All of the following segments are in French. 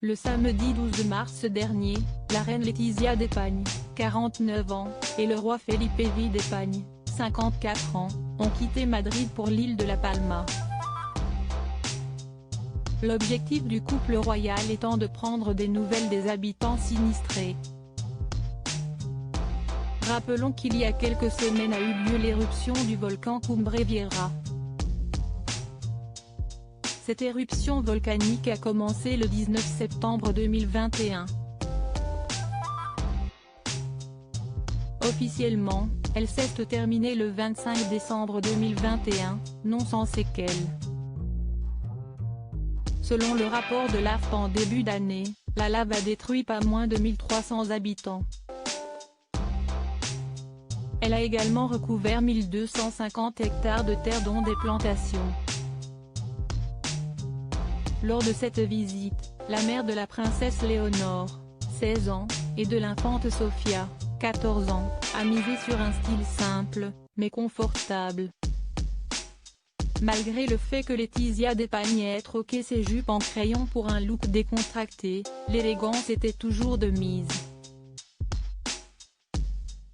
Le samedi 12 mars dernier, la reine Letizia d'Espagne, 49 ans, et le roi Felipe V d'Espagne, 54 ans, ont quitté Madrid pour l'île de La Palma. L'objectif du couple royal étant de prendre des nouvelles des habitants sinistrés. Rappelons qu'il y a quelques semaines a eu lieu l'éruption du volcan Cumbre Vieja. Cette éruption volcanique a commencé le 19 septembre 2021. Officiellement, elle s'est terminée le 25 décembre 2021, non sans séquelles. Selon le rapport de l'AFP en début d'année, la lave a détruit pas moins de 1300 habitants. Elle a également recouvert 1250 hectares de terre dont des plantations. Lors de cette visite, la mère de la princesse Léonore, 16 ans, et de l'infante Sofia, 14 ans, a misé sur un style simple, mais confortable. Malgré le fait que Letizia d'Espagne ait troqué ses jupes en crayon pour un look décontracté, l'élégance était toujours de mise.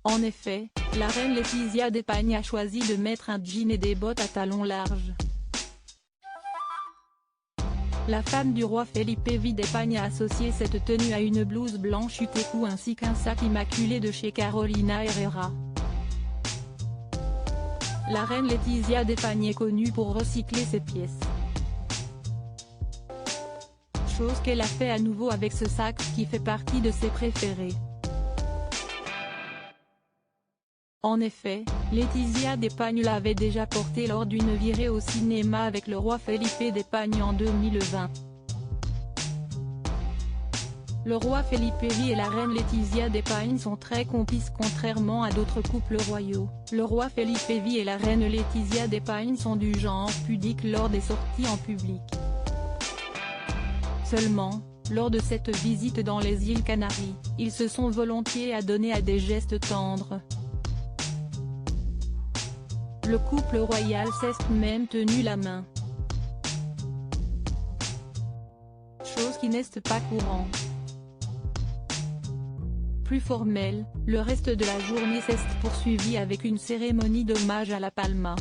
En effet, la reine Letizia d'Espagne a choisi de mettre un jean et des bottes à talons larges. La femme du roi Felipe V d'Espagne a associé cette tenue à une blouse blanche Uteku ainsi qu'un sac immaculé de chez Carolina Herrera. La reine Letizia d'Espagne est connue pour recycler ses pièces. Chose qu'elle a fait à nouveau avec ce sac qui fait partie de ses préférés. En effet, Letizia d'Espagne l'avait déjà porté lors d'une virée au cinéma avec le roi Felipe d'Espagne en 2020. Le roi Felipe V et la reine Letizia d'Espagne sont très complices contrairement à d'autres couples royaux. Le roi Felipe V et la reine Letizia d'Espagne sont du genre pudique lors des sorties en public. Seulement, lors de cette visite dans les îles Canaries, ils se sont volontiers adonnés à des gestes tendres. Le couple royal s'est même tenu la main. Chose qui n'est pas courante. Plus formel, le reste de la journée s'est poursuivi avec une cérémonie d'hommage à La Palma.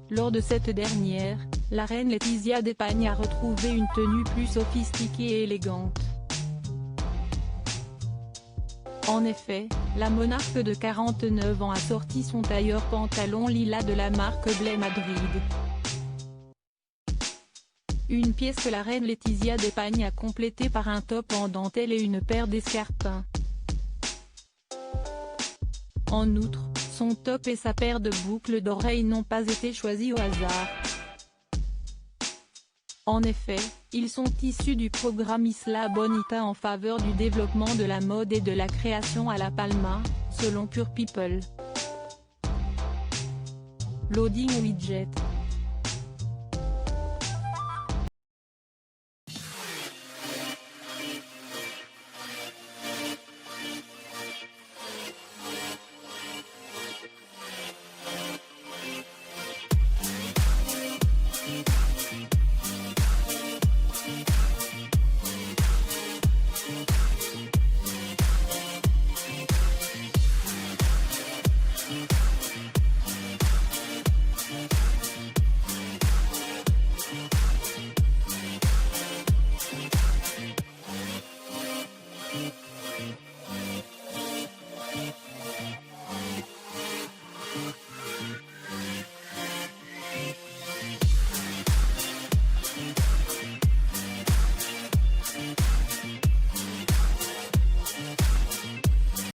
Lors de cette dernière, la reine Letizia d'Espagne a retrouvé une tenue plus sophistiquée et élégante. En effet, la monarque de 49 ans a sorti son tailleur pantalon lilas de la marque Blé Madrid. Une pièce que la reine Letizia d'Espagne a complétée par un top en dentelle et une paire d'escarpins. En outre, son top et sa paire de boucles d'oreilles n'ont pas été choisis au hasard. En effet, ils sont issus du programme Isla Bonita en faveur du développement de la mode et de la création à La Palma, selon Pure People. Loading Widget.